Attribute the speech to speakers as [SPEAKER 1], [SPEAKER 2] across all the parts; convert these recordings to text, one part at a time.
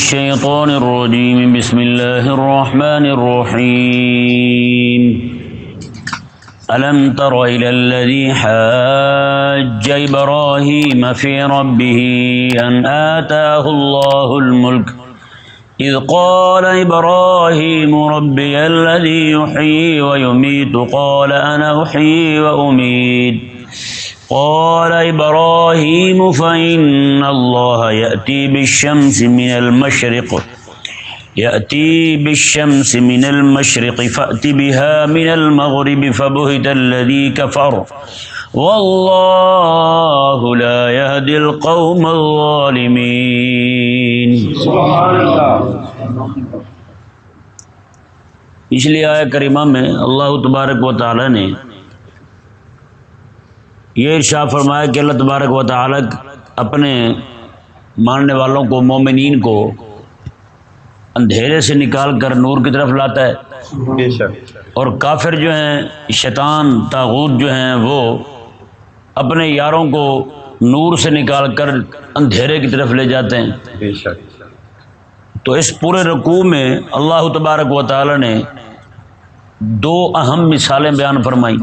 [SPEAKER 1] الشيطان الرجيم بسم الله الرحمن الرحيم ألم تر إلى الذي حاج إبراهيم في ربه أن آتاه الله الملك إذ قال إبراهيم ربي الذي يحيي ويميت قال أنا أحيي وأميت قال إبراهيم فإن الله يأتي بالشمس من المشرق فأت بها من المغرب فبهت الذي كفر والله لا يهدي القوم الظالمين. پچھلی آیت کریمہ میں اللہ تبارک و تعالی نے یہ ارشاد فرمایا کہ اللہ تبارک و تعالی اپنے ماننے والوں کو، مومنین کو اندھیرے سے نکال کر نور کی طرف لاتا ہے، بے شک، اور کافر جو ہیں، شیطان طاغوت جو ہیں، وہ اپنے یاروں کو نور سے نکال کر اندھیرے کی طرف لے جاتے ہیں، بے شک. تو اس پورے رکوع میں اللہ تبارک و تعالی نے دو اہم مثالیں بیان فرمائیں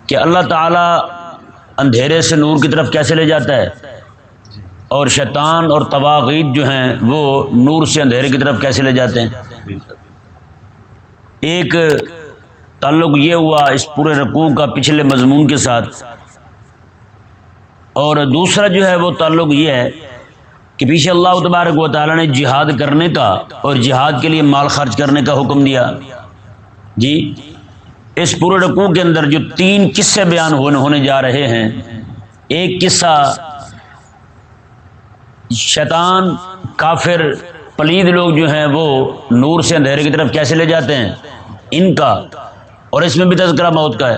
[SPEAKER 1] کہ اللہ تعالی اندھیرے سے نور کی طرف کیسے لے جاتا ہے، اور شیطان اور طواغیت جو ہیں وہ نور سے اندھیرے کی طرف کیسے لے جاتے ہیں. ایک تعلق یہ ہوا اس پورے رکوع کا پچھلے مضمون کے ساتھ، اور دوسرا جو ہے وہ تعلق یہ ہے کہ پیچھے اللہ تبارک و تعالیٰ نے جہاد کرنے کا اور جہاد کے لیے مال خرچ کرنے کا حکم دیا. جی، اس پورے رکوع کے اندر جو تین قصے بیان ہونے جا رہے ہیں، ایک قصہ شیطان، کافر، پلید لوگ جو ہیں وہ نور سے اندھیرے کی طرف کیسے لے جاتے ہیں، ان کا، اور اس میں بھی تذکرہ موت کا ہے،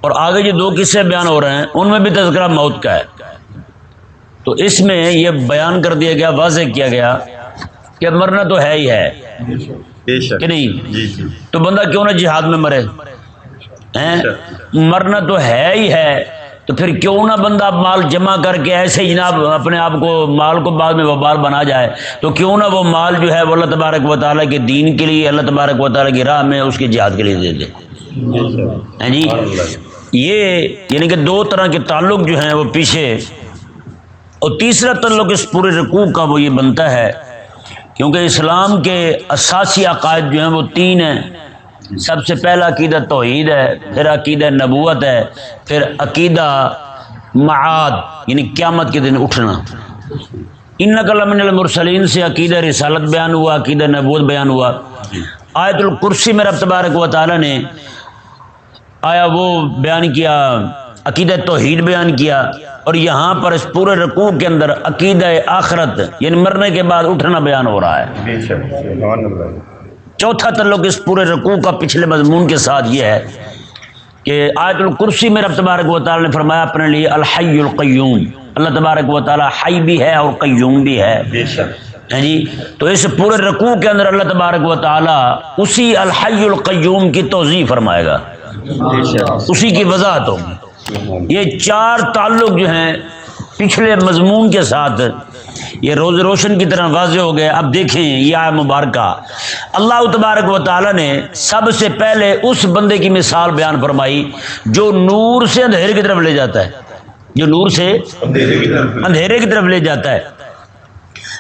[SPEAKER 1] اور آگے جو دو قصے بیان ہو رہے ہیں ان میں بھی تذکرہ موت کا ہے. تو اس میں یہ بیان کر دیا گیا، واضح کیا گیا کہ مرنا تو ہے ہی ہے، کہ نہیں؟ تو بندہ کیوں نہ جہاد میں مرے؟ مرنا تو ہے ہی ہے، تو پھر کیوں نہ بندہ مال جمع کر کے ایسے ہی جناب اپنے آپ کو، مال کو بعد میں وبال بنا جائے، تو کیوں نہ وہ مال جو ہے وہ اللہ تبارک و تعالیٰ کے دین کے لیے، اللہ تبارک و تعالیٰ کی راہ میں اس کے جہاد کے لیے دے دے. جی، یہ یعنی کہ دو طرح کے تعلق جو ہیں وہ پیچھے. اور تیسرا تعلق اس پورے رکوع کا وہ یہ بنتا ہے، کیونکہ اسلام کے اساسی عقائد جو ہیں وہ تین ہیں. سب سے پہلا عقیدہ توحید ہے، پھر عقیدہ نبوت ہے، پھر عقیدہ معاد یعنی قیامت کے دن اٹھنا. انک لمن المرسلین سے عقیدہ رسالت بیان ہوا، عقیدہ نبوت بیان ہوا. آیت الکرسی میں رب تبارک و تعالی نے آیا وہ بیان کیا، عقیدہ توحید بیان کیا، اور یہاں پر اس پورے رکوع کے اندر عقیدہ آخرت یعنی مرنے کے بعد اٹھنا بیان ہو رہا ہے. چوتھا تعلق اس پورے رکوع کا پچھلے مضمون کے ساتھ یہ ہے کہ آیت الکرسی میں رب تبارک و تعالی نے فرمایا اپنے لیے الحی القیوم. اللہ تبارک و تعالی حی بھی ہے اور قیوم بھی ہے. جی، تو اس پورے رکوع کے اندر اللہ تبارک و تعالی اسی الحی القیوم کی توضیح فرمائے گا، اسی کی وضاحت ہوگی. یہ چار تعلق جو ہیں پچھلے مضمون کے ساتھ یہ روز روشن کی طرح واضح ہو گئے. اب دیکھیں یہ آیت مبارکہ، اللہ تبارک و تعالی نے سب سے پہلے اس بندے کی مثال بیان فرمائی جو نور سے اندھیرے کی طرف لے جاتا ہے، جو نور سے اندھیرے کی طرف لے جاتا ہے.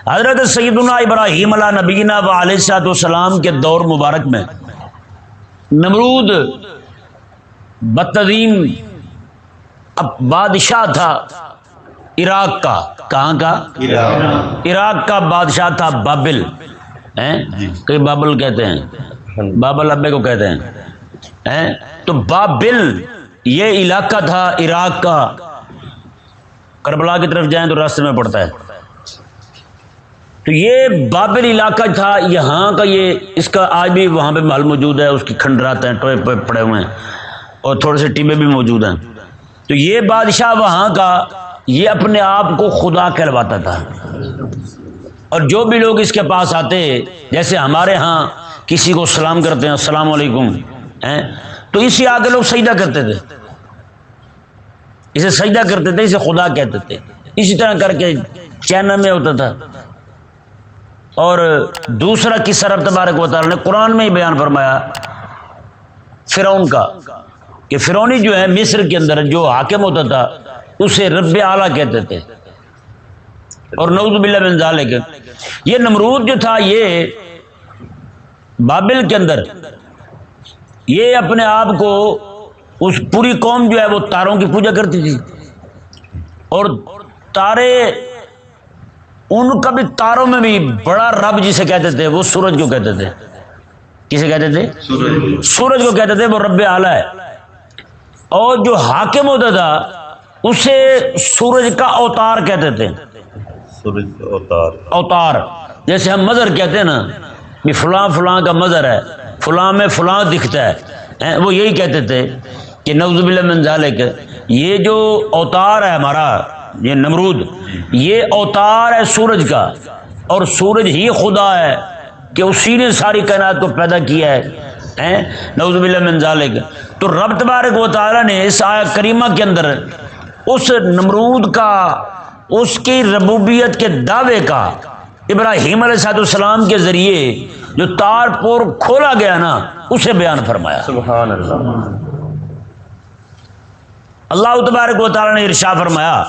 [SPEAKER 1] حضرت سیدنا ابراہیم علیہ نبینا و علیہ السلام کے دور مبارک میں نمرود بدترین بادشاہ تھا عراق کا. کہاں کا؟ عراق کا بادشاہ تھا بابل. کئی بابل کہتے ہیں، بابل ابے کو کہتے ہیں. تو بابل یہ علاقہ تھا عراق کا. کربلا کی طرف جائیں تو راستے میں پڑتا ہے. تو یہ بابل علاقہ تھا. یہاں کا یہ اس کا آج بھی وہاں پہ محل موجود ہے، اس کی کھنڈرات ہیں، ٹوئے پڑے ہوئے ہیں، اور تھوڑے سے ٹیبے بھی موجود ہیں. تو یہ بادشاہ وہاں کا یہ اپنے آپ کو خدا کہلواتا تھا، اور جو بھی لوگ اس کے پاس آتے، جیسے ہمارے ہاں کسی کو سلام کرتے ہیں السلام علیکم، تو اسی آگے لوگ سجدہ کرتے تھے، اسے سجدہ کرتے تھے، اسے خدا کہتے تھے. اسی طرح کر کے چائنا میں ہوتا تھا، اور دوسرا قصہ رب تبارک و تعالیٰ نے قرآن میں ہی بیان فرمایا فرعون کا، کہ فرعونی جو ہے مصر کے اندر جو حاکم ہوتا تھا اسے رب اعلیٰ کہتے تھے، اور نعوذ باللہ من ذالک یہ نمرود جو تھا یہ بابل کے اندر یہ اپنے آپ کو اس پوری قوم جو ہے وہ تاروں کی پوجا کرتی تھی، اور تارے ان کا بھی تاروں میں بھی بڑا رب جسے کہتے تھے وہ سورج کو کہتے تھے۔ کسے کہتے تھے؟ سورج کو کہتے تھے، وہ رب اعلیٰ ہے۔ اور جو حاکم ہوتا تھا اسے سورج کا اوتار کہتے تھے۔
[SPEAKER 2] سورج اوتار،
[SPEAKER 1] اوتار جیسے ہم مظہر کہتے ہیں نا، کہ فلاں فلاں کا مظہر ہے، فلاں میں فلاں دکھتا ہے، وہ یہی کہتے تھے کہ نعوذ باللہ من ذالک یہ جو اوتار ہے ہمارا یہ نمرود، یہ اوتار ہے سورج کا، اور سورج ہی خدا ہے کہ اسی نے ساری کائنات کو پیدا کیا ہے، نعوذ باللہ من ذالک۔ تو رب تبارک و تعالیٰ نے اس آیت کریمہ کے اندر اس نمرود کا، اس کی ربوبیت کے دعوے کا ابراہیم علیہ السلام کے ذریعے جو تار پور کھولا گیا نا اسے بیان فرمایا۔
[SPEAKER 2] سبحان اللہ۔
[SPEAKER 1] اللہ تبارک و تعالیٰ نے ارشاد فرمایا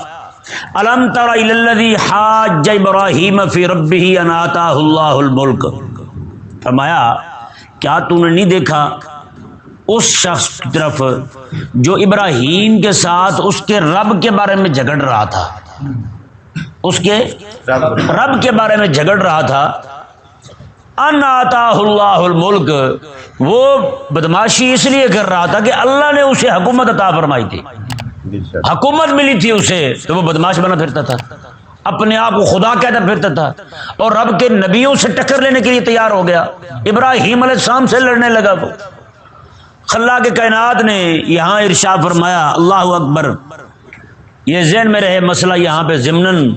[SPEAKER 1] الم تر الی الذی حاج ابراہیم فی ربہ ان آتاہ اللہ الملک، فرمایا کیا تو نے نہیں دیکھا اس شخص کی طرف جو ابراہیم کے ساتھ اس کے رب کے بارے میں جھگڑ رہا تھا، اس کے رب کے بارے میں جھگڑ رہا تھا، ان آتاہ اللہ الملک، وہ بدماشی اس لیے کر رہا تھا کہ اللہ نے اسے حکومت عطا فرمائی تھی، حکومت ملی تھی اسے، تو وہ بدماش بنا پھرتا تھا، اپنے آپ کو خدا کہتا پھرتا تھا، اور رب کے نبیوں سے ٹکر لینے کے لیے تیار ہو گیا، ابراہیم علیہ السلام سے لڑنے لگا۔ وہ خلاق کائنات نے یہاں ارشاد فرمایا، اللہ اکبر، یہ ذہن میں رہے مسئلہ یہاں پہ ضمناً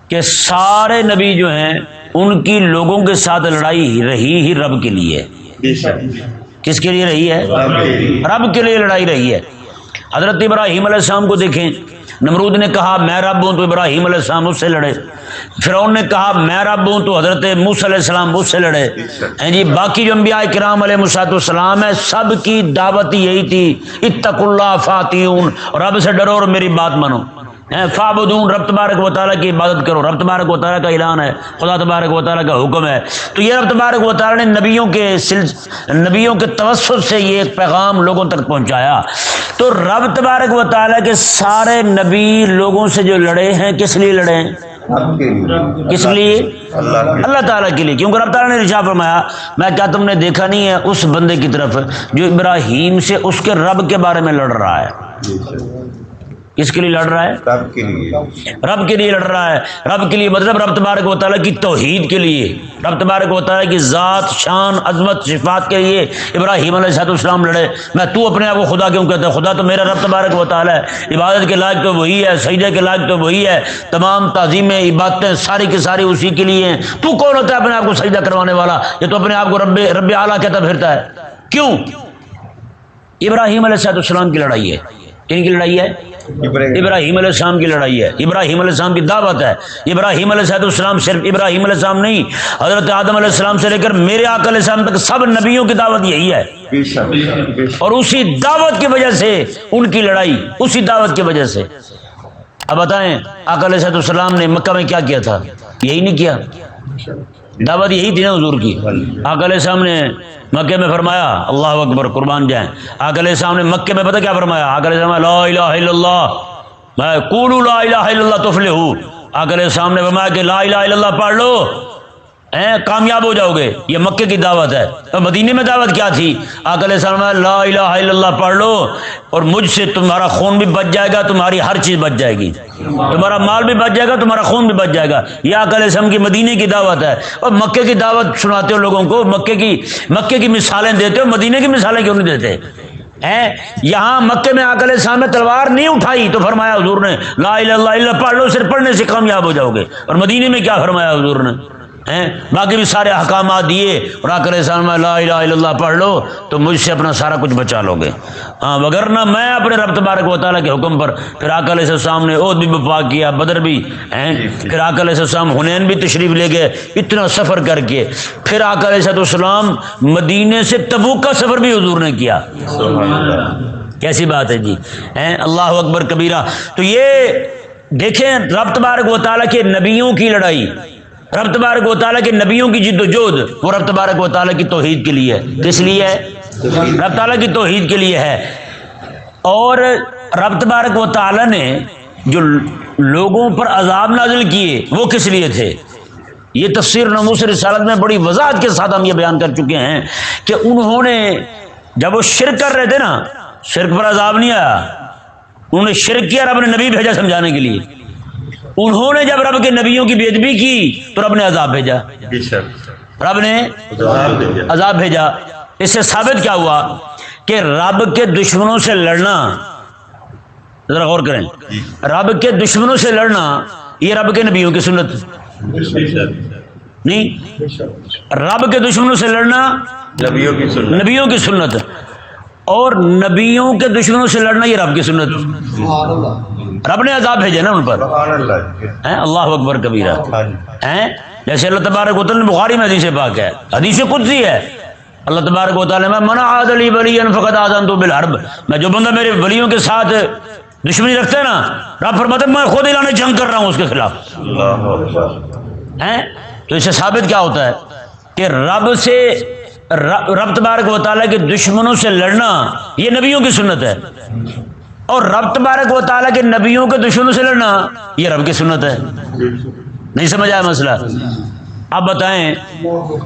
[SPEAKER 1] کہ سارے نبی جو ہیں ان کی لوگوں کے ساتھ لڑائی رہی ہی رب کے لیے، کس کے لیے رہی ہے؟ رب کے لیے لڑائی رہی ہے۔ حضرت ابراہیم علیہ السلام کو دیکھیں، نمرود نے کہا میں رب ہوں تو ابراہیم علیہ السلام اس سے لڑے، فرعون نے کہا میں رب ہوں تو حضرت موسیٰ علیہ السلام اس سے لڑے، جی باقی جو انبیاء کرام علیہ السلام ہے سب کی دعوت یہی تھی اتقوا اللہ فاطیعون، رب سے ڈرو اور میری بات مانو، فعبدون، رب تبارک و تعالیٰ کی عبادت کرو، رب تبارک و تعالیٰ کا اعلان ہے، خدا تبارک و تعالیٰ کا حکم ہے۔ تو یہ رب تبارک و تعالیٰ نے نبیوں کے توسط سے یہ ایک پیغام لوگوں تک پہنچایا۔ تو رب تبارک و تعالیٰ کے سارے نبی لوگوں سے جو لڑے ہیں کس لیے لڑے ہیں؟ کس لیے؟ اللہ تعالیٰ کے لیے، کیونکہ رب تعالیٰ نے ارشاد فرمایا میں کیا تم نے دیکھا نہیں ہے اس بندے کی طرف جو ابراہیم سے اس کے رب کے بارے میں لڑ رہا ہے؟ کس کے لیے لڑ رہا ہے؟
[SPEAKER 2] رب کے لیے،
[SPEAKER 1] رب کے لیے لڑ رہا ہے۔ رب کے لیے مطلب رب تبارک و تعالیٰ کی توحید کے لیے، رب تبارک و تعالیٰ کی ذات، شان، عظمت، صفات کے لیے ابراہیم علیہ السلام لڑے۔ میں تو اپنے آپ کو خدا کیوں کہتا ہے؟ خدا تو میرا رب تبارک و تعالیٰ ہے، عبادت کے لائق تو وہی ہے، سجدے کے لائق تو وہی ہے، تمام تعظیمیں عبادتیں ساری کی ساری اسی کے لیے ہیں۔ تو کون ہوتا ہے اپنے آپ کو سجدہ کروانے والا؟ یہ تو اپنے آپ کو رب اعلیٰ کہتا پھرتا ہے۔ کیوں؟ ابراہیم علیہ السلام کی لڑائی ہے۔ کن کی لڑائی ہے؟ ابراہیم علیہ السلام کی لڑائی ہے، ابراہیم علیہ السلام کی دعوت ہے۔ ابراہیم علیہ السلام صرف ابراہیم علیہ السلام نہیں، حضرت آدم علیہ السلام سے لے کر میرے آقا علیہ السلام تک سب نبیوں کی دعوت یہی ہے، اور اسی دعوت کی وجہ سے ان کی لڑائی، اسی دعوت کی وجہ سے۔ اب بتائیں آقا علیہ السلام نے مکہ میں کیا کیا تھا؟ یہی نہیں کیا، دعوت یہی تھی نا حضور کی۔ آقا علیہ السلام نے مکے میں فرمایا، اللہ اکبر، قربان جائیں، آقا علیہ السلام نے مکے میں پتہ کیا فرمایا؟ آقا علیہ السلام لا الہ الا اللہ، قولوا لا الہ الا اللہ تفلحوا، آقا علیہ السلام نے فرمایا کہ لا الہ الا اللہ پڑھ لو کامیاب ہو جاؤ گے۔ یہ مکے کی دعوت ہے۔ تو مدینے میں دعوت کیا تھی؟ آقا علیہ السلام نے لا الہ الا اللہ پڑھ لو اور مجھ سے تمہارا خون بھی بچ جائے گا، تمہاری ہر چیز بچ جائے گی، تمہارا مال بھی بچ جائے گا، تمہارا خون بھی بچ جائے گا۔ یہ آقا علیہ السلام کی مدینے کی دعوت ہے۔ اور مکے کی دعوت سناتے ہو لوگوں کو، مکے کی مثالیں دیتے ہو، مدینے کی مثالیں کیوں نہیں دیتے؟ یہاں مکے میں آقا علیہ السلام نے تلوار نہیں اٹھائی تو فرمایا حضور نے لا الہ الا اللہ پڑھ لو، صرف پڑھنے سے کامیاب ہو جاؤ گے۔ اور مدینے میں کیا فرمایا حضور نے؟ باقی بھی سارے احکامات دیے اور آقا علیہ السلام لا الہ الا اللہ پڑھ لو تو مجھ سے اپنا سارا کچھ بچا لو گے. ہاں وگرنہ میں اپنے رب تبارک و تعالیٰ کے حکم پر پھر آقا علیہ السلام نے عہد بھی بپا کیا، بدر بھی پھر آقا علیہ السلام حنین بھی تشریف لے گئے، اتنا سفر کر کے پھر آقا علیہ السلام مدینے سے تبوک کا سفر بھی حضور نے کیا.
[SPEAKER 2] سبحان اللہ.
[SPEAKER 1] کیسی بات ہے جی، اللہ اکبر کبیرہ. تو یہ دیکھیں رب تبارک و تعالیٰ کے نبیوں کی لڑائی، رب تبارک و تعالیٰ کے نبیوں کی جد و جہد وہ رب تبارک و تعالیٰ کی توحید کے لیے ہے. کس لیے ہے؟ رب تعالیٰ کی توحید کے لیے ہے. اور رب تبارک و تعالیٰ نے جو لوگوں پر عذاب نازل کیے وہ کس لیے تھے؟ یہ تفسیر ناموس رسالت میں بڑی وضاحت کے ساتھ ہم یہ بیان کر چکے ہیں کہ انہوں نے جب وہ شرک کر رہے تھے نا، شرک پر عذاب نہیں آیا، انہوں نے شرک کیا، رب نے نبی بھیجا سمجھانے کے لیے. انہوں نے جب رب کے نبیوں کی بے ادبی کی تو رب نے عذاب بھیجا، رب نے عذاب بھیجا. اس سے ثابت کیا ہوا کہ رب کے دشمنوں سے لڑنا، ذرا غور کریں، رب کے دشمنوں سے لڑنا یہ رب کے نبیوں کی سنت نہیں، رب کے دشمنوں سے لڑنا نبیوں کی سنت، اور نبیوں کے دشمنوں سے لڑنا یہ رب کی سنت. رب نے عذاب بھیجے نا ان پر. اللہ اکبر کبیرہ. جیسے اللہ تبارک و تعالیٰ بخاری میں حدیث پاک ہے، حدیث قدسی ہے، اللہ تبارک و تعالیٰ میں من عاد لی ولیا فقد آذنتہ بالحرب، میں جو بندہ میرے ولیوں کے ساتھ دشمنی رکھتا ہے نا، رب فرماتا ہے میں خود اعلان جنگ کر رہا ہوں اس کے خلاف. تو اس سے ثابت کیا ہوتا ہے کہ رب تبارک و تعالیٰ کے دشمنوں سے لڑنا یہ نبیوں کی سنت ہے، اور رب تبارک و تعالیٰ کے نبیوں کے دشمنوں سے لڑنا یہ رب کی سنت ہے. نہیں سمجھ آیا مسئلہ؟ اب بتائیں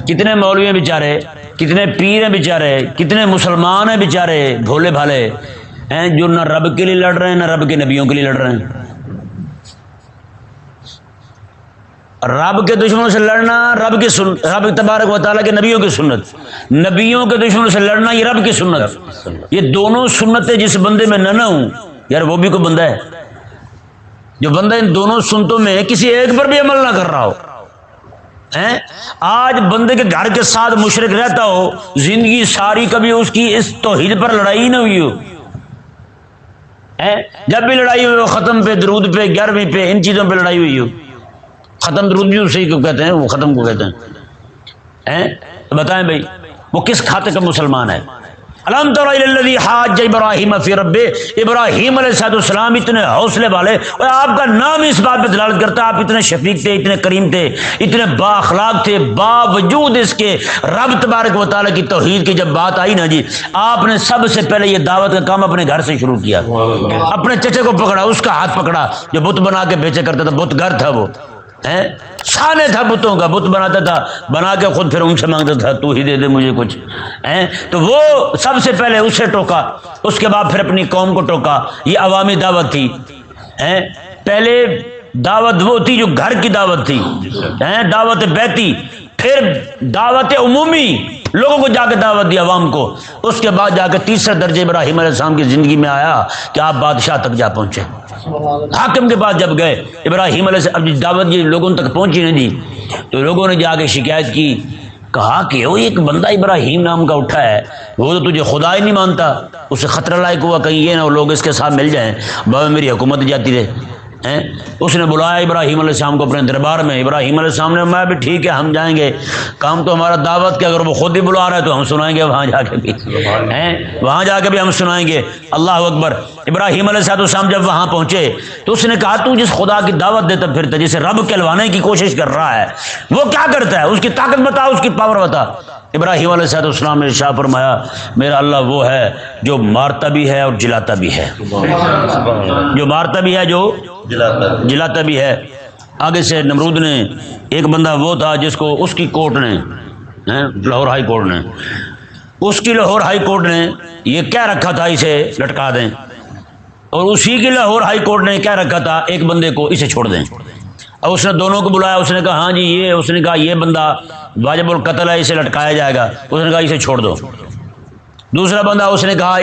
[SPEAKER 1] کتنے مولوی ہیں بیچارے، کتنے پیر ہیں بیچارے، کتنے مسلمان ہیں بیچارے بھولے بھالے ہیں جو نہ رب کے لیے لڑ رہے ہیں نہ رب کے نبیوں کے لیے لڑ رہے ہیں. رب کے دشمنوں سے لڑنا رب تبارک و تعالیٰ کے نبیوں کی سنت، نبیوں کے دشمنوں سے لڑنا یہ رب کی سنت. یہ دونوں سنتیں جس بندے میں نہ ہوں یار وہ بھی کوئی بندہ ہے. جو بندہ ان دونوں سنتوں میں کسی ایک پر بھی عمل نہ کر رہا ہو، آج بندے کے گھر کے ساتھ مشرک رہتا ہو، زندگی ساری کبھی اس کی اس توحید پر لڑائی نہ ہوئی ہو، جب بھی لڑائی ہوئی ہو ختم پہ، درود پہ، 11ویں پہ، ان چیزوں پہ لڑائی ہوئی ہو. ختم درود بھی اسی کو کہتے ہیں، وہ ختم کو کہتے ہیں. تو بتائیں بھائی وہ کس کھاتے کا مسلمان ہے؟ الم تر الی الذی حاج ابراہیم فی ربہ، ابراہیم علیہ السلام اتنے حوصلے والے، اور آپ کا نام اس بات پہ دلالت کرتا ہے آپ اتنے شفیق تھے، اتنے کریم تھے، اتنے با اخلاق تھے، باوجود اس کے رب تبارک و تعالیٰ کی توحید کی جب بات آئی نا جی، آپ نے سب سے پہلے یہ دعوت کا کام اپنے گھر سے شروع کیا. اپنے چچے کو پکڑا، اس کا ہاتھ پکڑا جو بت بنا کے بیچے کرتا تھا، بت گھر تھا، وہ سانے تھا بتوں کا، بت بناتا تھا، بنا کے خود پھر ان سے مانگتا تھا تو ہی دے دے مجھے کچھ. تو وہ سب سے پہلے اسے ٹوکا، اس کے بعد پھر اپنی قوم کو ٹوکا. یہ عوامی دعوت تھی. پہلے دعوت وہ تھی جو گھر کی دعوت تھی، دعوت بیتی، پھر دعوت عمومی، لوگوں کو جا کے دعوت دی عوام کو. اس کے بعد جا کے تیسرا درجہ ابراہیم علیہ السلام کی زندگی میں آیا کہ آپ بادشاہ تک جا پہنچے. حاکم کے پاس جب گئے ابراہیم علیہ السلام، اب دعوت یہ لوگوں تک پہنچی نہیں جی، تو لوگوں نے جا کے شکایت کی، کہا کہ وہ ایک بندہ ابراہیم نام کا اٹھا ہے، وہ تو تجھے خدا ہی نہیں مانتا، اسے خطرہ لائق ہوا کہیں یہ نہ لوگ اس کے ساتھ مل جائیں، بابا میری حکومت جاتی رہے. اس نے بلایا ابراہیم علیہ السلام کو اپنے دربار میں. ابراہیم علیہ السلام نے میں بھی ٹھیک ہے ہم جائیں گے، کام تو ہمارا دعوت کے، اگر وہ خود ہی بلا رہا ہے تو ہم سنائیں گے وہاں جا کے بھی، وہاں جا کے بھی ہم سنائیں گے. اللہ اکبر. ابراہیم علیہ السلام جب وہاں پہنچے تو اس نے کہا تو جس خدا کی دعوت دیتا پھرتا، جسے رب کہلوانے کی کوشش کر رہا ہے، وہ کیا کرتا ہے؟ اس کی طاقت بتا، اس کی پاور بتا. ابراہیم علیہ السلام نے ارشاد فرمایا میرا اللہ وہ ہے جو مارتا بھی ہے اور جلاتا بھی ہے، جو مارتا بھی ہے جو جلاتا بھی ہے. آگے سے نمرود نے، ایک بندہ وہ تھا جس کو اس کی کورٹ نے، لاہور ہائی کورٹ نے، اس کی لاہور ہائی کورٹ نے یہ کہہ رکھا تھا اسے لٹکا دیں، اور اسی کی لاہور ہائی کورٹ نے کہہ رکھا تھا ایک بندے کو اسے چھوڑ دیں. اور اس نے دونوں کو بلایا، اس نے کہا ہاں جی یہ، اس نے کہا یہ بندہ واجب القتل ہے، اسے لٹکایا جائے گا. اس نے کہا اسے چھوڑ دو. دوسرا بندہ اس نے کہا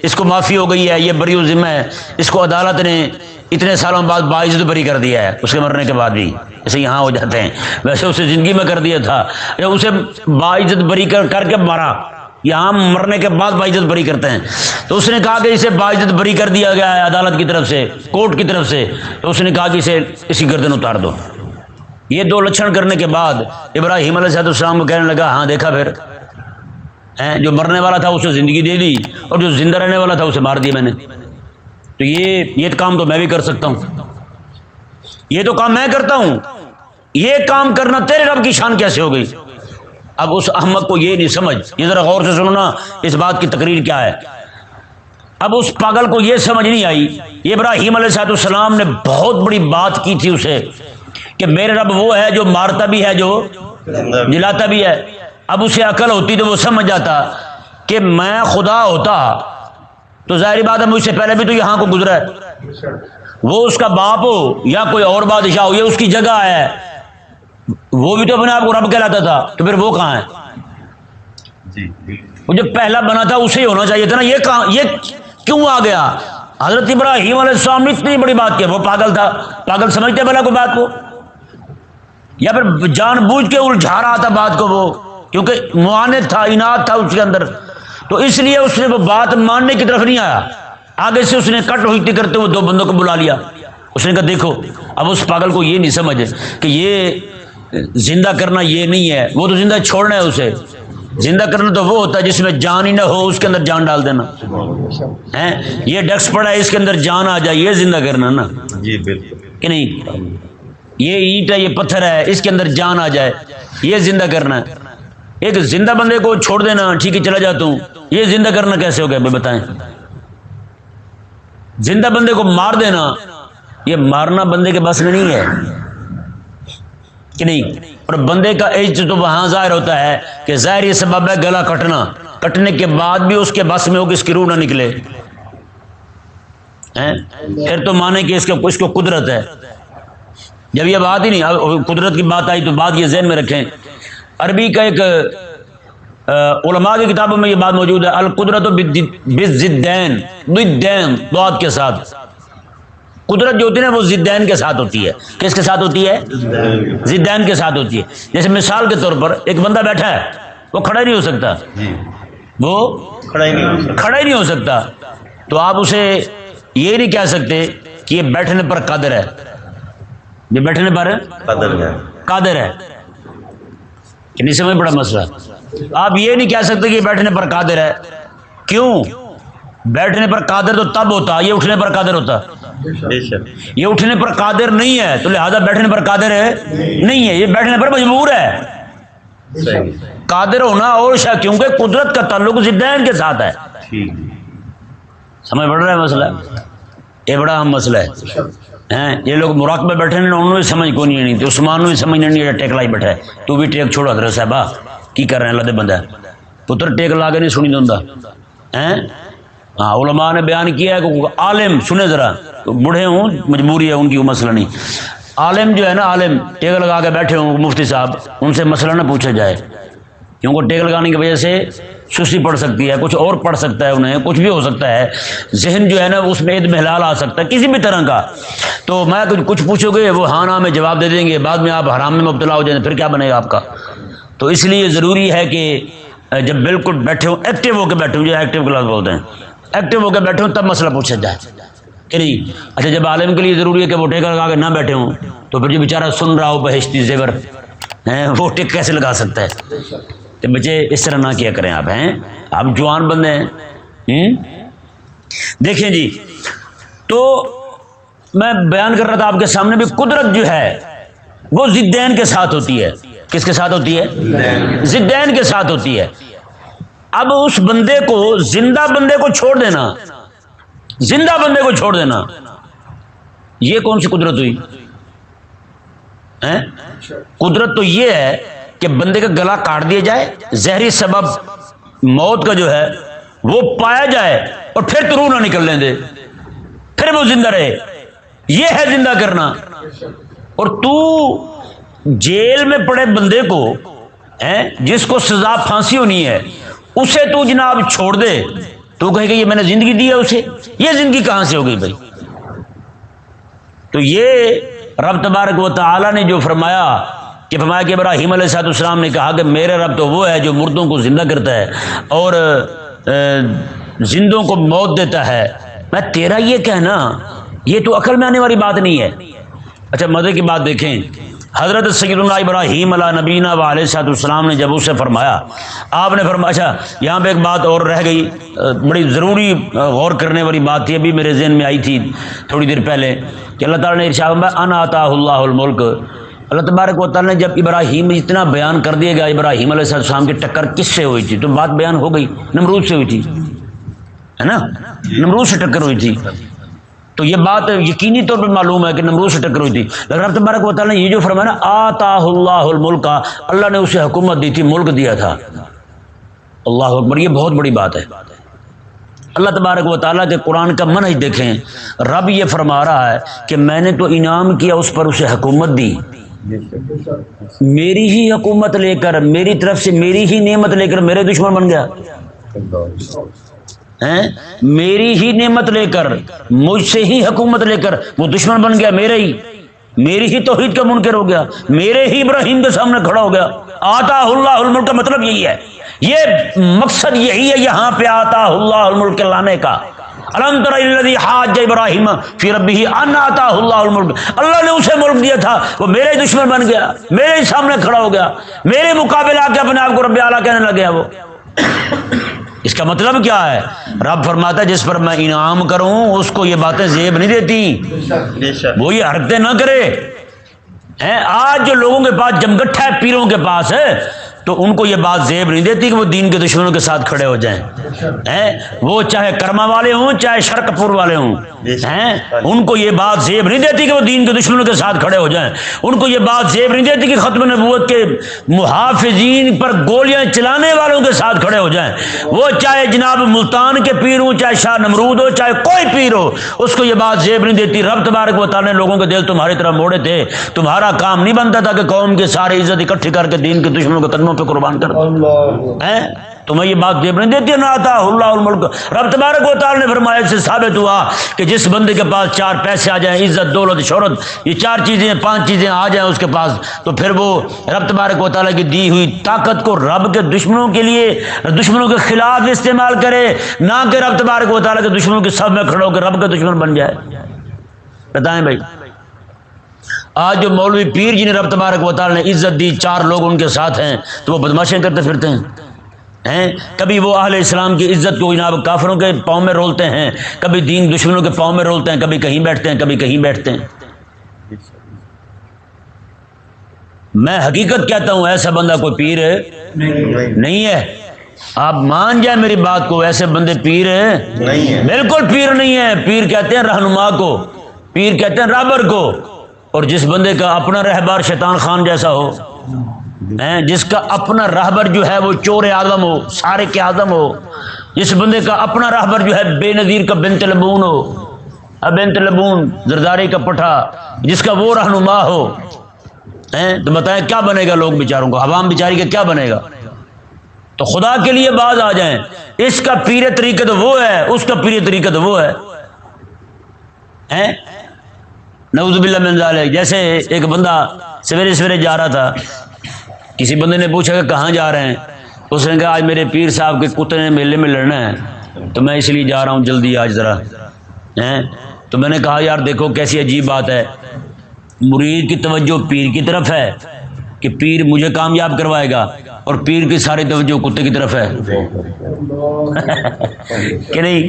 [SPEAKER 1] اس کو معافی ہو گئی ہے، یہ بری ذمہ ہے، اس کو عدالت نے اتنے سالوں بعد باعزت بری کر دیا ہے اس کے مرنے کے بعد بھی، ایسے یہاں ہو جاتے ہیں، ویسے اسے زندگی میں کر دیا تھا، اسے باعزت بری کر کے مارا، یہاں مرنے کے بعد باعزت بری کرتے ہیں۔ تو اس نے کہا کہ اسے باعزت بری کر دیا گیا ہے عدالت کی طرف سے، کورٹ کی طرف سے، تو اس نے کہا کہ اس کی گردن اتار دو۔ یہ دو لچھن کرنے کے بعد ابراہیم علیہ السلام کو کہنے لگا ہاں دیکھا پھر، جو مرنے والا تھا اسے زندگی دے دی اور جو زندہ رہنے والا تھا اسے مار دیا میں نے، تو یہ کام تو میں بھی کر سکتا ہوں، یہ تو کام میں کرتا ہوں، یہ کام کرنا تیرے رب کی شان کیسے ہو گئی؟ اب اس احمق کو یہ نہیں سمجھ، یہ ذرا غور سے سنو نا اس بات کی تقریر کیا ہے۔ اب اس پاگل کو یہ سمجھ نہیں آئی، ابراہیم علیہ السلام نے بہت بڑی بات کی تھی اسے کہ میرے رب وہ ہے جو مارتا بھی ہے، جو جلاتا بھی ہے۔ اب اسے عقل ہوتی تو وہ سمجھ جاتا کہ میں خدا ہوتا تو ظاہری بات ہے مجھ سے پہلے بھی تو یہاں کو گزرا ہے، وہ اس کا باپ ہو یا کوئی اور بادشاہ ہو، یہ اس کی جگہ ہے، وہ بھی تو اپنے آپ کو رب کہلاتا تھا، تو پھر وہ کہاں ہے؟ وہ جو پہلا بنا تھا اسے ہی ہونا چاہیے تھا نا، یہ کیوں آ گیا؟ حضرت ابراہیم علیہ السلام نے اتنی بڑی بات کی، وہ پاگل تھا، پاگل سمجھتے بھلا کوئی بات کو، یا پھر جان بوجھ کے الجھا رہا تھا بات کو وہ، کیونکہ معاند تھا، اناد تھا اس کے اندر، تو اس لیے اس نے وہ بات ماننے کی طرف نہیں آیا۔ آگے سے اس نے کٹ ہوئی کرتے ہوئے دو بندوں کو بلا لیا، اس نے کہا دیکھو، اب اس پاگل کو یہ نہیں سمجھ کہ یہ زندہ کرنا یہ نہیں ہے، وہ تو زندہ چھوڑنا ہے، اسے زندہ کرنا تو وہ ہوتا ہے جس میں جان ہی نہ ہو اس کے اندر جان ڈال دینا ہے، یہ ڈیکس پڑا ہے اس کے اندر جان آ جائے، یہ زندہ کرنا نا،
[SPEAKER 2] جی بالکل
[SPEAKER 1] کہ نہیں؟ یہ اینٹ ہے، یہ پتھر ہے، اس کے اندر جان آ جائے، یہ زندہ کرنا ہے۔ ایک زندہ بندے کو چھوڑ دینا، ٹھیک ہے چلا جاتا ہوں، یہ زندہ کرنا کیسے ہو گیا بتائیں؟ زندہ بندے کو مار دینا، یہ مارنا بندے کے بس میں نہیں ہے، کہ نہیں؟ اور بندے کا عجز تو وہاں ظاہر ہوتا ہے کہ ظاہری سبب ہے گلا کٹنا، کٹنے کے بعد بھی اس کے بس میں ہو کہ اس کی روح نہ نکلے، پھر تو مانے کہ اس کو قدرت ہے۔ جب یہ بات ہی نہیں، قدرت کی بات آئی تو بات یہ ذہن میں رکھیں، عربی کا ایک علماء کی کتابوں میں یہ بات موجود ہے، القدرت بالضدین، ضدین ضاد کے ساتھ، قدرت جو ہوتی ہے نا وہ ضدین کے ساتھ ہوتی ہے۔ کس کے ساتھ ہوتی ہے؟ ضدین کے ساتھ ہوتی ہے۔ جیسے مثال کے طور پر ایک بندہ بیٹھا ہے، وہ کھڑا ہی نہیں ہو سکتا، وہ کھڑا ہی نہیں ہو سکتا، تو آپ اسے یہ نہیں کہہ سکتے کہ یہ بیٹھنے پر قادر ہے، یہ بیٹھنے پر قادر ہے، کہ نہیں سمجھ پڑا مسئلہ؟ آپ یہ نہیں کہہ سکتے کہ یہ بیٹھنے پر قادر ہے، کیوں؟ بیٹھنے پر قادر تو تب ہوتا، یہ اٹھنے پر قادر ہوتا، یہ اٹھنے پر قادر نہیں ہے تو لہذا بیٹھنے پر قادر ہے نہیں ہے، یہ بیٹھنے پر مجبور ہے۔ قادر ہونا اور شاید، کیونکہ قدرت کا تعلق ضدین کے ساتھ ہے۔ سمجھ پڑ رہا ہے مسئلہ؟ یہ بڑا اہم مسئلہ ہے۔ یہ لوگ مراقبہ بیٹھے ہیں، انہوں نے سمجھ کو نہیں، تو عثمان نے سمجھ نہیں، ٹیک لائی بیٹھا ہے، تو بھی ٹیک چھوڑا حضرت صاحبہ کی کر رہے ہیں، اللہ دے بندہ پتر ٹیک لا کے نہیں سنی دوندا۔ ہاں علماء نے بیان کیا ہے کہ عالم سنے ذرا، بوڑھے ہوں مجبوری ہے ان کی، وہ مسئلہ نہیں، عالم جو ہے نا، عالم ٹیک لگا کے بیٹھے ہوں مفتی صاحب، ان سے مسئلہ نہ پوچھا جائے، کیونکہ ٹیک لگانے کی وجہ سے سستی پڑ سکتی ہے، کچھ اور پڑ سکتا ہے، انہیں کچھ بھی ہو سکتا ہے، ذہن جو ہے نا اس میں اضمحلال آ سکتا ہے کسی بھی طرح کا، تو میں کچھ پوچھو گے وہ ہاں نہ میں جواب دے دیں گے، بعد میں آپ حرام میں مبتلا ہو جائیں، پھر کیا بنے گا آپ کا؟ تو اس لیے ضروری ہے کہ جب بالکل بیٹھے ہوں، ایکٹیو ہو کے بیٹھے ہوں، جو ایکٹیو کلاس بولتے ہیں، ایکٹیو ہو کے بیٹھے ہوں تب مسئلہ پوچھا جائے، کہ نہیں؟ اچھا جب عالم کے لیے ضروری ہے کہ وہ ٹیک لگا کے نہ بیٹھے ہوں، تو پھر جو بیچارہ سن رہا ہو بہشتی زیور وہ ٹیک کیسے لگا سکتا ہے؟ تو بچے اس طرح نہ کیا کریں، آپ جوان بندے ہیں۔ دیکھیں جی، تو میں بیان کر رہا تھا آپ کے سامنے بھی، قدرت جو ہے وہ ضدین کے ساتھ ہوتی ہے۔ کس کے ساتھ ہوتی ہے؟ ضدین کے ساتھ ہوتی ہے۔ اب اس بندے کو، زندہ بندے کو چھوڑ دینا، زندہ بندے کو چھوڑ دینا، یہ کون سی قدرت ہوئی؟ قدرت تو یہ ہے کہ بندے کا گلا کاٹ دیا جائے، زہری سبب موت کا جو ہے وہ پایا جائے، اور پھر تو روح نہ نکلنے دے، پھر وہ زندہ رہے، یہ ہے زندہ کرنا۔ اور تو جیل میں پڑے بندے کو، جس کو سزا پھانسی ہونی ہے، اسے تو جناب چھوڑ دے، تو کہے کہ یہ میں نے زندگی دی ہے اسے، یہ زندگی کہاں سے ہو گئی بھائی؟ تو یہ رب تبارک و تعالی نے جو فرمایا کہ ابراہیم علیہ السلام نے کہا کہ میرے رب تو وہ ہے جو مردوں کو زندہ کرتا ہے اور زندوں کو موت دیتا ہے، میں تیرا یہ کہنا یہ تو عقل میں آنے والی بات نہیں ہے۔ اچھا مزے کی بات دیکھیں، حضرت سیدنا ابراہیم علیہ نبینا و علیہ السلام نے جب اسے فرمایا، آپ نے فرمایا، اچھا یہاں پہ ایک بات اور رہ گئی، بڑی ضروری غور کرنے والی بات تھی، ابھی میرے ذہن میں آئی تھی تھوڑی دیر پہلے، کہ اللہ تعالیٰ نے ارشاد فرمایا انا آتاہ اللہ الملک۔ اللہ تبارک و تعالیٰ نے جب ابراہیم اتنا بیان کر دیا گیا، ابراہیم علیہ السلام کی ٹکر کس سے ہوئی تھی، تو بات بیان ہو گئی، نمرود سے ہوئی تھی، ہے نا، نمرود سے ٹکر ہوئی تھی، تو یہ بات یقینی طور پر معلوم ہے کہ نمرود سے ٹکر ہوئی تھی۔ لیکن رب تبارک و تعالیٰ نے یہ جو فرمایا نا آتاہ اللہ الملک، اللہ نے اسے حکومت دی تھی، ملک دیا تھا۔ اللہ اکبر، یہ بہت بڑی بات ہے۔ اللہ تبارک و تعالیٰ کے قرآن کا منہج دیکھیں، رب یہ فرما رہا ہے کہ میں نے تو انعام کیا اس پر، اسے حکومت دی، میری ہی حکومت لے کر، میری طرف سے میری ہی نعمت لے کر میرے دشمن بن گیا، میری ہی نعمت لے کر، مجھ سے ہی حکومت لے کر وہ دشمن بن گیا، میری ہی توحید کا منکر ہو گیا، میرے ہی ابراہیم کے سامنے کھڑا ہو گیا۔ آتاہ اللہ الملک کا مطلب یہی ہے، یہ مقصد یہی ہے یہاں پہ آتاہ اللہ الملک لانے کا۔ الم تر الذی حاج ابراہیم فی ربہ ان آتاہ اللہ الملک، اللہ نے اسے ملک دیا تھا، وہ میرے دشمن بن گیا، میرے سامنے کھڑا ہو گیا، میرے مقابلے آ کے اپنے آپ کو رب اعلیٰ کہنے لگ گیا۔ وہ اس کا مطلب کیا ہے؟ رب فرماتا ہے جس پر میں انعام کروں اس کو یہ باتیں زیب نہیں دیتی، وہ یہ حرکتیں نہ کرے۔ آج جو لوگوں کے پاس جمگٹھا ہے، پیروں کے پاس ہے، تو ان کو یہ بات زیب نہیں دیتی کہ وہ دین کے دشمنوں کے ساتھ کھڑے ہو جائیں، وہ چاہے کرما والے ہوں چاہے شرک پور والے ہوں، ان کو یہ بات زیب نہیں دیتی کہ وہ دین کے دشمنوں کے ساتھ کھڑے ہو جائیں، ان کو یہ بات زیب نہیں دیتی کہ ختم نبوت کے محافظین پر گولیاں چلانے والوں کے ساتھ کھڑے ہو جائیں، وہ چاہے جناب ملتان کے پیر ہوں چاہے شاہ نمرود ہو چاہے کوئی پیر ہو، اس کو یہ بات زیب نہیں دیتی۔ رب تبارک و تعالیٰ نے لوگوں کے دل تمہاری طرح موڑے تھے، تمہارا کام نہیں بنتا تھا کہ قوم کے سارے عزت اکٹھی کر کے دین کے دشمنوں کے قدموں پہ قربان کر دو، تمہیں یہ بات زیب نہیں دیتی۔ نہ آتا اللہ الملک، رب تبارک و تعالیٰ نے فرمایا، اس سے ثابت ہوا کہ جس بندے کے پاس چار پیسے آ جائیں، عزت دولت شہرت، یہ چار چیزیں پانچ چیزیں آ جائیں اس کے پاس، تو پھر وہ رب تبارک و تعالیٰ کی دی ہوئی طاقت کو رب کے دشمنوں کے لیے، دشمنوں کے خلاف استعمال کرے، نہ کہ رب تبارک و تعالیٰ کے دشمنوں کے صف میں کھڑا ہو کے رب کا دشمن بن جائے۔ بتائیں بھائی، آج جو مولوی پیر جنہیں رب تبارک و تعالیٰ نے عزت دی، چار لوگ ان کے ساتھ ہیں تو وہ بدماشیاں کرتے پھرتے ہیں، کبھی وہ اہل اسلام کی عزت کو جناب کافروں کے پاؤں میں رولتے ہیں، کبھی دین دشمنوں کے پاؤں میں رولتے ہیں، کبھی کہیں بیٹھتے ہیں کبھی کہیں بیٹھتے ہیں۔ میں حقیقت کہتا ہوں ایسا بندہ کوئی پیر نہیں ہے، آپ مان جائیں میری بات کو، ایسے بندے پیر نہیں ہیں، بالکل پیر نہیں ہے۔ پیر کہتے ہیں رہنما کو، پیر کہتے ہیں رہبر کو، اور جس بندے کا اپنا رہبر شیطان خان جیسا ہو، جس کا اپنا رہبر جو ہے وہ چور اعظم ہو، سارق اعظم ہو، جس بندے کا اپنا رہبر جو ہے بے نظیر کا بنت لبون ہو، بنت لبون زرداری کا پٹھا، جس کا وہ رہنما ہو، تو بتائیں کیا بنے گا لوگ بیچاروں کو، عوام بیچاری کا کیا بنے گا؟ تو خدا کے لیے باز آ جائیں، اس کا پیر طریقہ تو وہ ہے، اس کا پیر طریقہ تو وہ ہے، نعوذ باللہ من ذالک۔ جیسے ایک بندہ سویرے سویرے جا رہا تھا، کسی بندے نے پوچھا کہ کہاں جا رہے ہیں، اس نے کہا آج میرے پیر صاحب کے کتے نے میلے میں لڑنا ہے تو میں اس لیے جا رہا ہوں جلدی آج ذرا۔ تو میں نے کہا یار دیکھو کیسی عجیب بات ہے، مرید کی توجہ پیر کی طرف ہے کہ پیر مجھے کامیاب کروائے گا، اور پیر کی ساری توجہ کتے کی طرف ہے کہ نہیں؟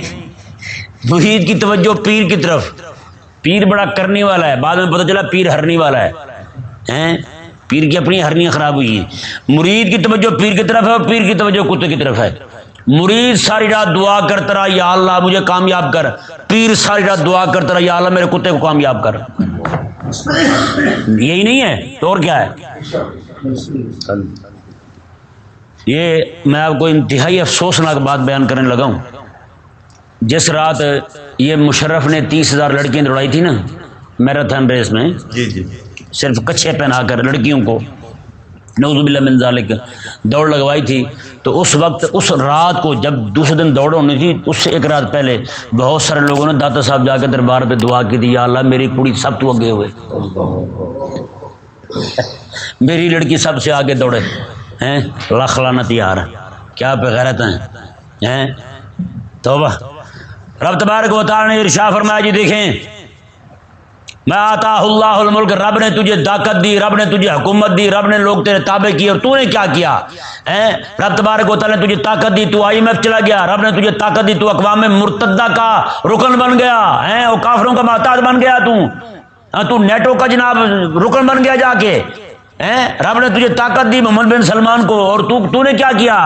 [SPEAKER 1] مرید کی توجہ پیر کی طرف، پیر بڑا کرنے والا ہے، بعد میں پتہ چلا پیر ہرنے والا ہے، پیر کی اپنی ہرنیاں خراب ہوئی ہیں۔ مرید کی توجہ پیر کی طرف ہے اور پیر کی توجہ کتے کی طرف ہے۔ مرید ساری رات دعا کرتا رہا یا اللہ مجھے کامیاب کر، پیر ساری رات دعا کرتا رہا یا اللہ میرے کتے کو کامیاب کر، یہی نہیں ہے تو اور کیا ہے؟ یہ میں آپ کو انتہائی افسوسناک بات بیان کرنے لگا ہوں۔ جس رات یہ مشرف نے 30,000 لڑکیاں دوڑائی تھی نا میراتھن ریس میں، صرف کچھے پہنا کر لڑکیوں کو، نعوذ باللہ من ذالک، دوڑ لگوائی تھی، تو اس وقت اس رات کو جب دوسرے دن دوڑ ہونی تھی اس سے ایک رات پہلے بہت سارے لوگوں نے داتا صاحب جا کے دربار پہ دعا کی تھی، یا اللہ میری کڑی سب تو اگے ہوئے، میری لڑکی سب سے آگے دوڑے ہیں، لاکھ لعنت یار، کیا پہ غیرت ہیں توبہ۔ رب تبارک و تعالی نے ارشاد فرمایا جی دیکھیں، میں آتا اللہ الملک، رب نے تجھے طاقت دی، رب نے تجھے حکومت دی، رب نے لوگ تیرے تابع کیے، اور تو نے کیا کیا؟ رب تبارک و تعالی نے تجھے طاقت دی، تو IMF چلا گیا، رب نے تجھے طاقت دی، تو اقوام مرتدہ کا رکن بن گیا، اور کافروں کا محتاج بن گیا، تو نیٹو کا جناب رکن بن گیا جا کے، رب نے تجھے طاقت دی محمد بن سلمان کو، اور تو نے کیا کیا؟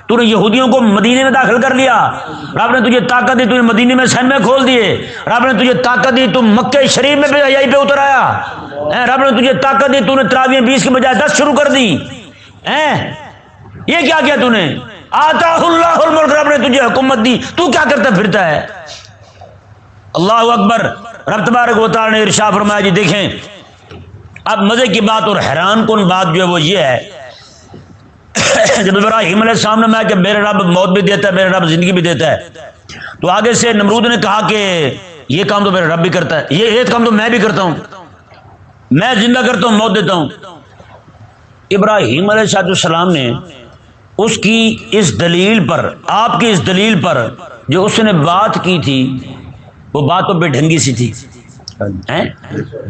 [SPEAKER 1] تو نے یہودیوں کو مدینے میں داخل کر لیا، رب نے تجھے طاقت دی، تو نے مدینے میں خیمے کھول دیے، رب نے تجھے طاقت دی، تو مکہ شریف میں بے حیائی پہ اتر آیا، رب نے تجھے طاقت دی، تو نے تراویح 20 کے بجائے 10 شروع کر دی، یہ کیا کیا تو نے؟ آتا اللہ الملک، رب نے تجھے حکومت دی، تو کیا کرتا پھرتا ہے؟ اللہ اکبر۔ رب تبارک و تعالی نے ارشاد فرمایا جی دیکھیں، اب مزے کی بات اور حیران کن بات جو ہے وہ یہ ہے، جب ابراہیم علیہ السلام نے میں کہ میرے رب موت بھی دیتا ہے، میرے رب زندگی بھی دیتا ہے، تو آگے سے نمرود نے کہا کہ یہ کام تو میرا رب بھی کرتا ہے، یہ کام تو میں بھی کرتا ہوں، میں زندہ کرتا ہوں، موت دیتا ہوں۔ ابراہیم علیہ السلام نے اس کی اس دلیل پر، آپ کی اس دلیل پر جو اس نے بات کی تھی، وہ بات تو بے ڈھنگی سی تھی،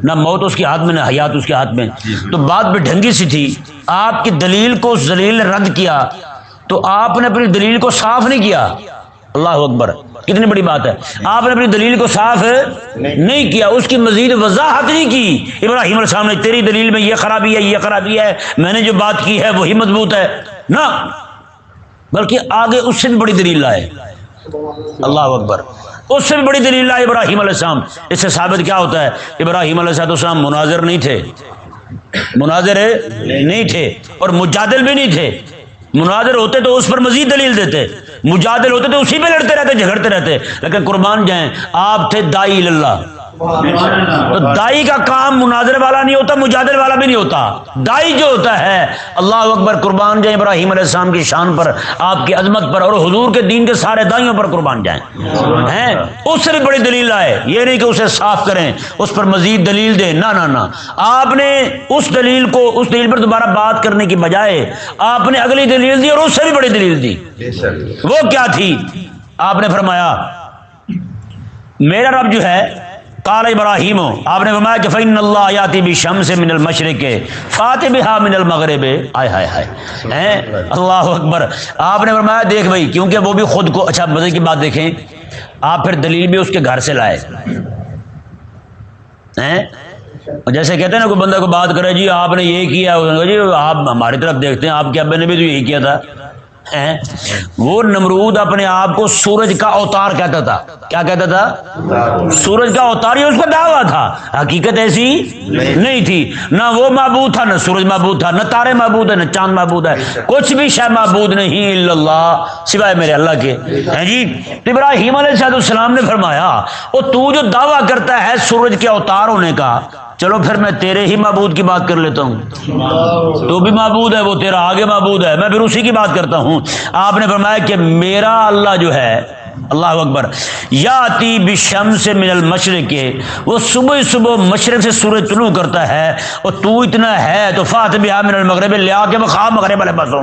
[SPEAKER 1] نہ موت اس کے ہاتھ میں نہ حیات اس کے ہاتھ میں، تو بات بے ڈھنگی سی تھی۔ آپ کی دلیل کو اس دلیل نے رد کیا، تو آپ نے اپنی دلیل کو صاف نہیں کیا۔ اللہ اکبر، کتنی بڑی بات ہے، آپ نے اپنی دلیل کو صاف نہیں کیا، اس کی مزید وضاحت نہیں کی۔ ابراہیم علیہ السلام نے تیری دلیل میں یہ خرابی ہے، یہ خرابی ہے، میں نے جو بات کی ہے وہی مضبوط ہے، نہ، بلکہ آگے اس سے بھی بڑی دلیل لائے۔ اللہ اکبر، اس سے بھی بڑی دلیل لائے ابراہیم علیہ السلام۔ اس سے ثابت کیا ہوتا ہے؟ ابراہیم علیہ السلام مناظر نہیں تھے، مناظر نہیں تھے، اور مجادل بھی نہیں تھے۔ مناظر ہوتے تو اس پر مزید دلیل دیتے، مجادل ہوتے تو اسی پہ لڑتے رہتے، جھگڑتے رہتے، لیکن قربان جائیں آپ تھے دائی اللہ، تو دائی کا کام مناظر والا نہیں ہوتا، مجادل والا بھی نہیں ہوتا، دائی جو ہوتا ہے۔ اللہ اکبر، قربان جائیں ابراہیم علیہ السلام کی شان پر، آپ کی عظمت پر، اور حضور کے دین کے سارے دائیوں پر قربان جائیں، ہیں اس سے بھی بڑی دلیل آئے، یہ نہیں کہ اسے صاف کریں، اس پر مزید دلیل دیں، نہ نہ نہ، آپ نے اس دلیل پر دوبارہ بات کرنے کی بجائے آپ نے اگلی دلیل دی، اور اس سے بھی بڑی دلیل دی۔ وہ کیا تھی؟ آپ نے فرمایا میرا رب جو ہے، قال ابراہیم، آپ نے فرمایا کہ فإن اللہ یاتی بالشمس من المشرق فات بها من المغرب، آئے ہائے ہائے، اللہ اکبر۔ آپ نے فرمایا دیکھ بھائی، کیونکہ وہ بھی خود کو، اچھا مزے کی بات دیکھیں، آپ پھر دلیل بھی اس کے گھر سے لائے، جیسے کہتے ہیں نا کوئی بندہ کو بات کرے، جی آپ نے یہ کیا، جی آپ ہماری طرف دیکھتے ہیں، آپ کے ابے نے بھی تو یہی کیا تھا۔ وہ نمرود اپنے آپ کو سورج کا اوتار کہتا تھا، کیا کہتا تھا؟ سورج کا اوتار، یہ اس کا دعویٰ تھا، حقیقت ایسی نہیں تھی، نہ وہ معبود تھا، نہ سورج معبود تھا، نہ تارے معبود ہے، نہ چاند معبود ہے، کچھ بھی شے معبود نہیں الا اللہ، سوائے میرے اللہ کے، ہیں جی۔ ابراہیم علیہ السلام نے فرمایا وہ تو جو دعویٰ کرتا ہے سورج کے اوتار ہونے کا، چلو پھر میں تیرے ہی معبود کی بات کر لیتا ہوں، تو بھی معبود ہے، وہ تیرا آگے معبود ہے، میں پھر اسی کی بات کرتا ہوں۔ آپ نے فرمایا کہ میرا اللہ جو ہے، اللہ اکبر، یاتی بالشمس من المشرق، وہ صبح صبح مشرق سے سورج طلوع کرتا ہے، اور تو اتنا ہے تو فات بہا من المغرب، لیا کے بخا مغرب والے پاسوں،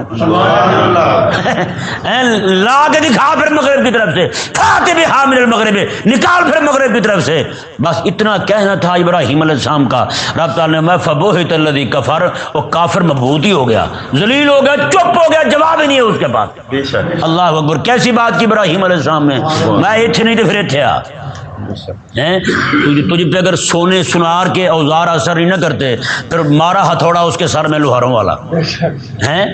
[SPEAKER 1] لا کے دکھا پھر مغرب کی طرف سے، فات بہا من المغرب، نکال پھر مغرب کی طرف سے، بس اتنا کہنا تھا ابراہیم علیہ السلام کا۔ رب تعالیٰ نے فبہت الذی کفر، وہ کافر مبہوت ہی ہو گیا، ذلیل ہو گیا، چپ ہو گیا، جواب ہی نہیں ہے اس کے پاس۔ اللہ اکبر، کیسی بات کی ابراہیم علیہ السلام نے، میں اتنے نہیں تو پھر اتنے آ، تجھ پہ اگر سونے سنار کے اوزار اثر نہیں نہ کرتے، پھر مارا ہتھوڑا اس کے سر میں لوہاروں والا، ہیں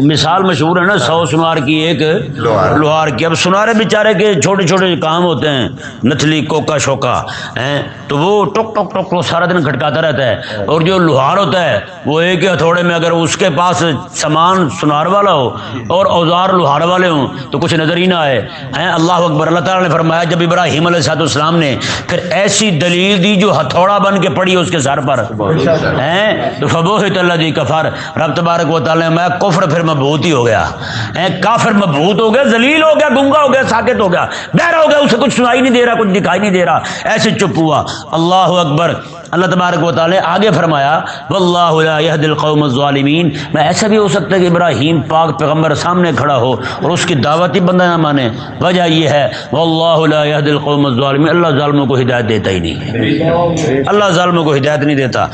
[SPEAKER 1] مثال مشہور ہے نا، 100 سنار کی ایک لوہار کی۔ اب سنارے بیچارے کے چھوٹے چھوٹے کام ہوتے ہیں، نتلی کوکا شوکا، ہیں تو وہ ٹک ٹک ٹک سارا دن کھٹکاتا رہتا ہے، اور جو لوہار ہوتا ہے وہ ایک ہی ہتھوڑے میں، اگر اس کے پاس سامان سنار والا ہو اور اوزار لوہار والے ہوں تو کچھ نظر ہی نہ آئے، ہیں۔ اللہ اکبر۔ اللہ تعالیٰ نے فرمایا جب ابراہیم علیہ والسلام نے پھر ایسی دلیل دی جو ہتھوڑا بن کے پڑی اس کے سر پر ہیں، تو فبہت الذی کفر، رب تبارک و تعالی میں کفر پھر مبہوت ہی ہو گیا، کافر مبہوت ہو گیا، ذلیل ہو گیا، گنگا ہو گیا، ساکت ہو گیا، بہرا ہو گیا، اسے کچھ سنائی نہیں دے رہا، کچھ دکھائی نہیں دے رہا، ایسے چپ ہوا۔ اللہ اکبر۔ اللہ تبارک و تعالی آگے فرمایا واللہ لا یہدی القوم الظالمین، میں ایسا بھی ہو سکتا ہے کہ ابراہیم پاک پیغمبر سامنے کھڑا ہو اور اس کی دعوت ہی بندہ نہ مانے، وجہ یہ ہے واللہ لا یہدی القوم الظالمین، اللہ ظالموں کو ہدایت دیتا ہی نہیں، اللہ ظالموں کو ہدایت نہیں دیتا۔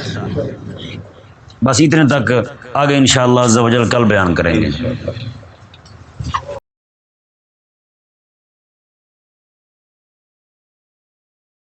[SPEAKER 1] بس اتنے تک، آگے انشاءاللہ عز و جل کل بیان کریں گے۔